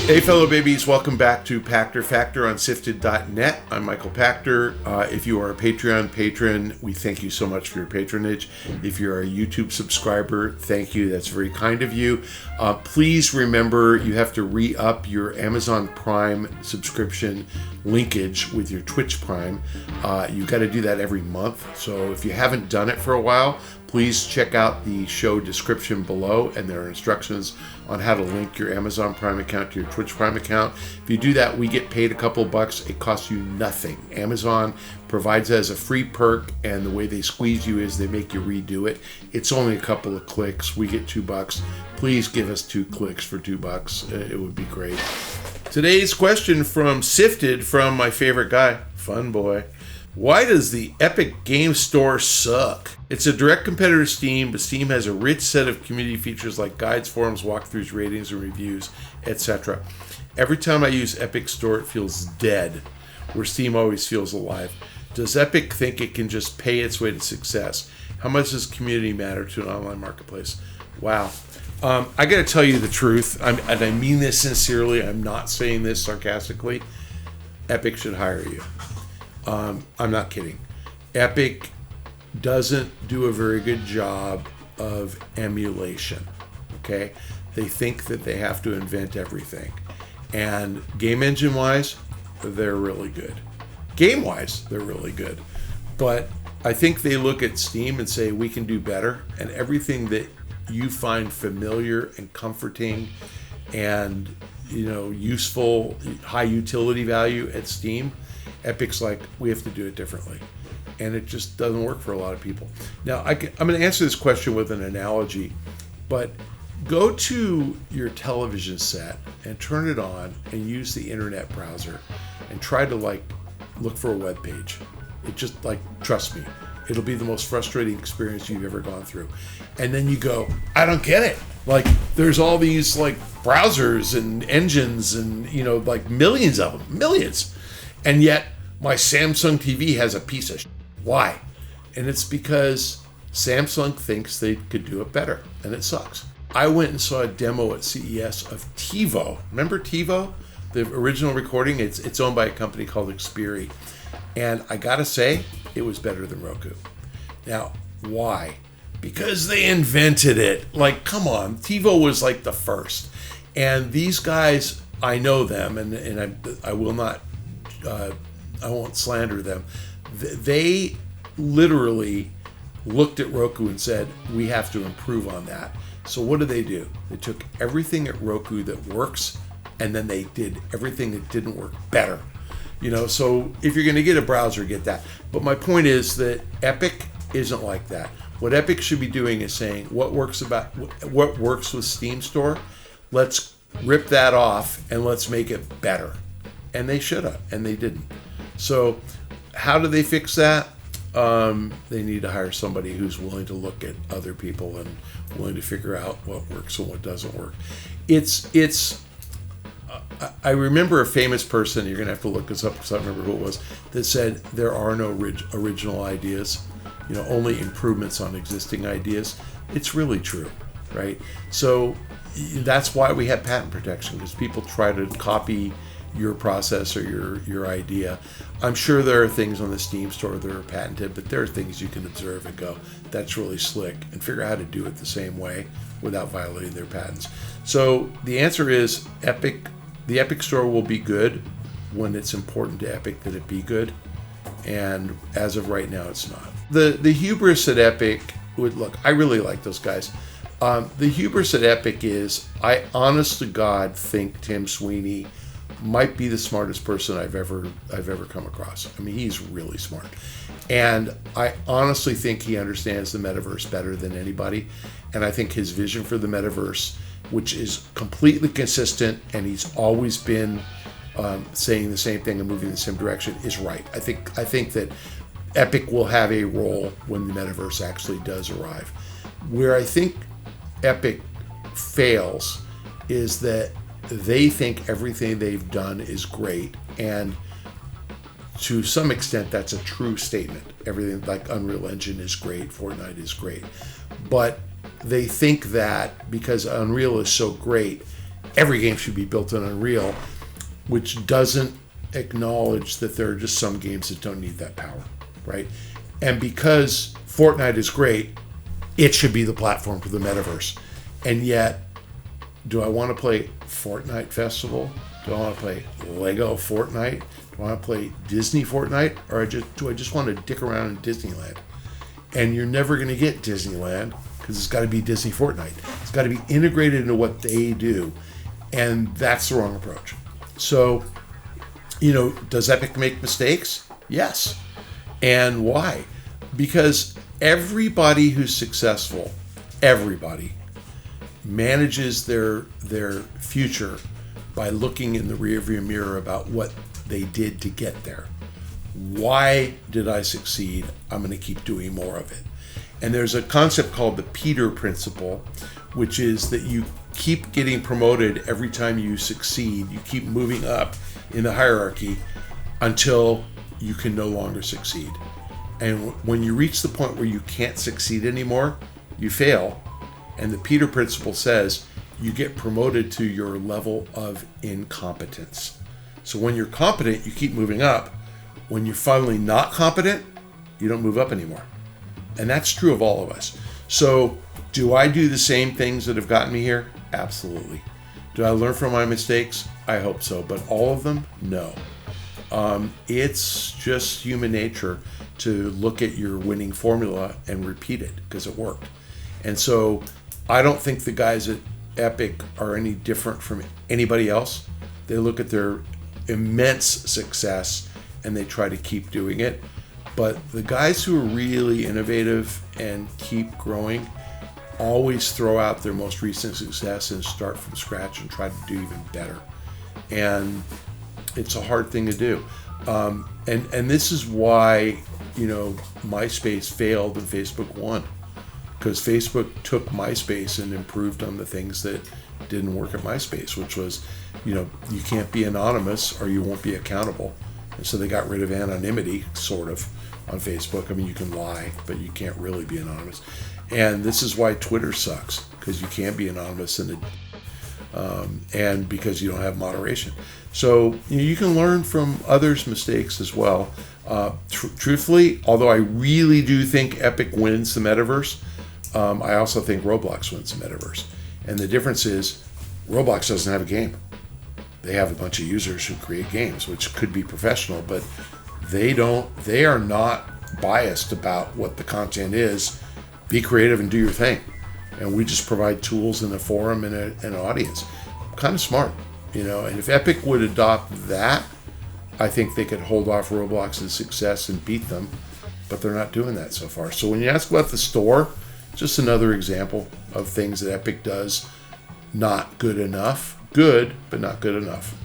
Hey fellow babies, welcome back to Pachter Factor on SIFTD.net. I'm Michael Pachter. If you are a Patreon patron, we thank you so much for your patronage. If you're a YouTube subscriber, thank you. That's very kind of you. Please remember you have to re-up your Amazon Prime subscription linkage with your Twitch Prime. You got to do that every month. So if you haven't done it for a while, please check out the show description below, and there are instructions on how to link your Amazon Prime account to your Twitch Prime account. If you do that, we get paid a couple bucks. It costs you nothing. Amazon provides that as a free perk, and the way they squeeze you is they make you redo it. It's only a couple of clicks. We get $2. Please give us 2 clicks for $2. It would be great. Today's question from Sifted, from my favorite guy, Fun Boy. Why does the Epic Game Store suck? It's a direct competitor to Steam, but Steam has a rich set of community features like guides, forums, walkthroughs, ratings, and reviews, etc. Every time I use Epic Store, it feels dead, where Steam always feels alive. Does Epic think it can just pay its way to success? How much does community matter to an online marketplace? Wow. I got to tell you the truth, and I mean this sincerely. I'm not saying this sarcastically. Epic should hire you. I'm not kidding. Epic doesn't do a very good job of emulation, okay? They think that they have to invent everything. And game engine-wise, they're really good. Game-wise, they're really good. But I think they look at Steam and say, we can do better. And everything that you find familiar and comforting and, useful, high utility value at Steam, Epic's like, we have to do it differently. And it just doesn't work for a lot of people. Now, I'm going to answer this question with an analogy, but go to your television set and turn it on and use the internet browser and try to look for a web page. It just trust me, it'll be the most frustrating experience you've ever gone through. And then you go, I don't get it. There's all these browsers and engines and, millions of them, millions. And yet my Samsung TV has a piece of shit. Why? And it's because Samsung thinks they could do it better, and it sucks. I went and saw a demo at CES of TiVo. Remember TiVo? The original recording? It's owned by a company called Xperi. And I gotta say, it was better than Roku. Now, why? Because they invented it. Come on, TiVo was the first. And these guys, I know them, and I will not, I won't slander them. They literally looked at Roku and said, we have to improve on that. So what do? They took everything at Roku that works, and then they did everything that didn't work better. So if you're going to get a browser, get that. But my point is that Epic isn't like that. What Epic should be doing is saying, what works with Steam Store, let's rip that off and let's make it better. And they should have, and they didn't. So how do they fix that? They need to hire somebody who's willing to look at other people and willing to figure out what works and what doesn't work. I remember a famous person, you're going to have to look this up because I don't remember who it was, that said there are no original ideas, only improvements on existing ideas. It's really true, right? So that's why we have patent protection, because people try to copy your process or your idea. I'm sure there are things on the Steam Store that are patented, but there are things you can observe and go, that's really slick, and figure out how to do it the same way without violating their patents. So the answer is the Epic Store will be good when it's important to Epic that it be good, and as of right now, it's not. The hubris at Epic, I really like those guys. The hubris at Epic is, I honest to God think Tim Sweeney might be the smartest person I've ever come across. I mean, he's really smart. And I honestly think he understands the metaverse better than anybody. And I think his vision for the metaverse, which is completely consistent, and he's always been saying the same thing and moving in the same direction, is right. I think that Epic will have a role when the metaverse actually does arrive. Where I think Epic fails is that they think everything they've done is great, and to some extent that's a true statement. Everything like Unreal Engine is great, Fortnite is great, but they think that because Unreal is so great, every game should be built in Unreal, which doesn't acknowledge that there are just some games that don't need that power, right? And because Fortnite is great, it should be the platform for the metaverse. And yet, do I want to play Fortnite Festival? Do I want to play Lego Fortnite? Do I want to play Disney Fortnite? Or do I just want to dick around in Disneyland? And you're never going to get Disneyland because it's got to be Disney Fortnite. It's got to be integrated into what they do. And that's the wrong approach. So, does Epic make mistakes? Yes. And why? Because everybody who's successful, everybody, manages their future by looking in the rearview mirror about what they did to get there. Why did I succeed? I'm going to keep doing more of it. And there's a concept called the Pachter principle, which is that you keep getting promoted every time you succeed. You keep moving up in the hierarchy until you can no longer succeed. And when you reach the point where you can't succeed anymore, you fail. And the Pachter principle says you get promoted to your level of incompetence. So when you're competent, you keep moving up. When you're finally not competent, you don't move up anymore. And that's true of all of us. So do I do the same things that have gotten me here? Absolutely. Do I learn from my mistakes? I hope so. But all of them? No. It's just human nature to look at your winning formula and repeat it because it worked. And so I don't think the guys at Epic are any different from anybody else. They look at their immense success and they try to keep doing it. But the guys who are really innovative and keep growing always throw out their most recent success and start from scratch and try to do even better. And it's a hard thing to do. And this is why, MySpace failed and Facebook won. Because Facebook took MySpace and improved on the things that didn't work at MySpace, which was, you can't be anonymous or you won't be accountable. And so they got rid of anonymity, sort of, on Facebook. I mean, you can lie, but you can't really be anonymous. And this is why Twitter sucks, because you can't be anonymous and because you don't have moderation. So you can learn from others' mistakes as well. Truthfully, although I really do think Epic wins the metaverse, I also think Roblox wins the metaverse. And the difference is Roblox doesn't have a game. They have a bunch of users who create games, which could be professional, but they are not biased about what the content is. Be creative and do your thing. And we just provide tools in a forum and an audience. Kind of smart, and if Epic would adopt that, I think they could hold off Roblox's success and beat them, but they're not doing that so far. So when you ask about the store, just another example of things that Epic does not good enough. Good, but not good enough.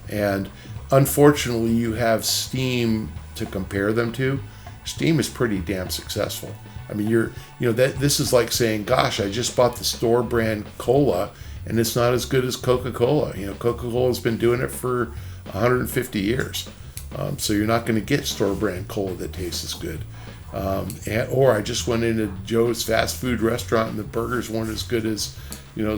And unfortunately, you have Steam to compare them to. Steam is pretty damn successful. I mean, this is like saying, gosh, I just bought the store brand cola and it's not as good as Coca-Cola. Coca-Cola's been doing it for 150 years. So you're not going to get store brand cola that tastes as good. Or I just went into Joe's fast food restaurant and the burgers weren't as good as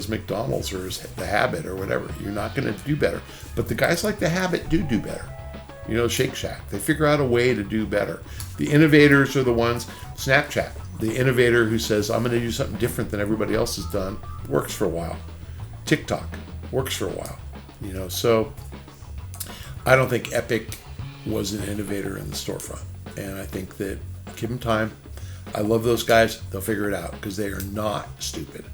McDonald's or as The Habit or whatever. You're not going to do better. But the guys like The Habit do better. Shake Shack. They figure out a way to do better. The innovators are the ones. Snapchat, the innovator who says, I'm going to do something different than everybody else has done, works for a while. TikTok works for a while. So I don't think Epic was an innovator in the storefront. And I think that give them time. I love those guys. They'll figure it out because they are not stupid.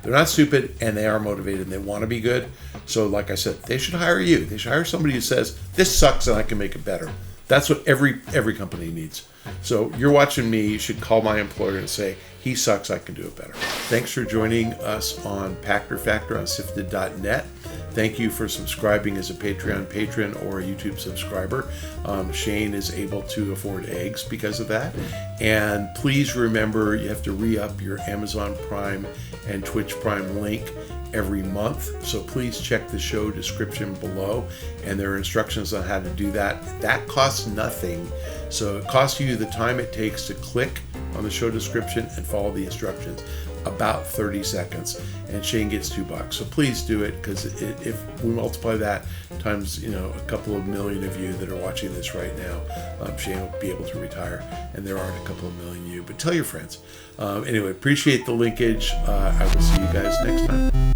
They're not stupid and they are motivated and they want to be good. So like I said, they should hire you. They should hire somebody who says, this sucks and I can make it better. That's what every company needs. So you're watching me, you should call my employer and say, he sucks, I can do it better. Thanks for joining us on Pachter Factor on SIFTD.net. Thank you for subscribing as a Patreon patron or a YouTube subscriber. Shane is able to afford eggs because of that. And please remember, you have to re-up your Amazon Prime and Twitch Prime link every month. So please check the show description below, and there are instructions on how to do that. That costs nothing. So it costs you the time it takes to click on the show description and follow the instructions. about 30 seconds, and Shane gets $2. So please do it, because if we multiply that times a couple of million of you that are watching this right now, Shane will be able to retire, and there aren't a couple of million of you. But tell your friends. Anyway, appreciate the linkage. I will see you guys next time.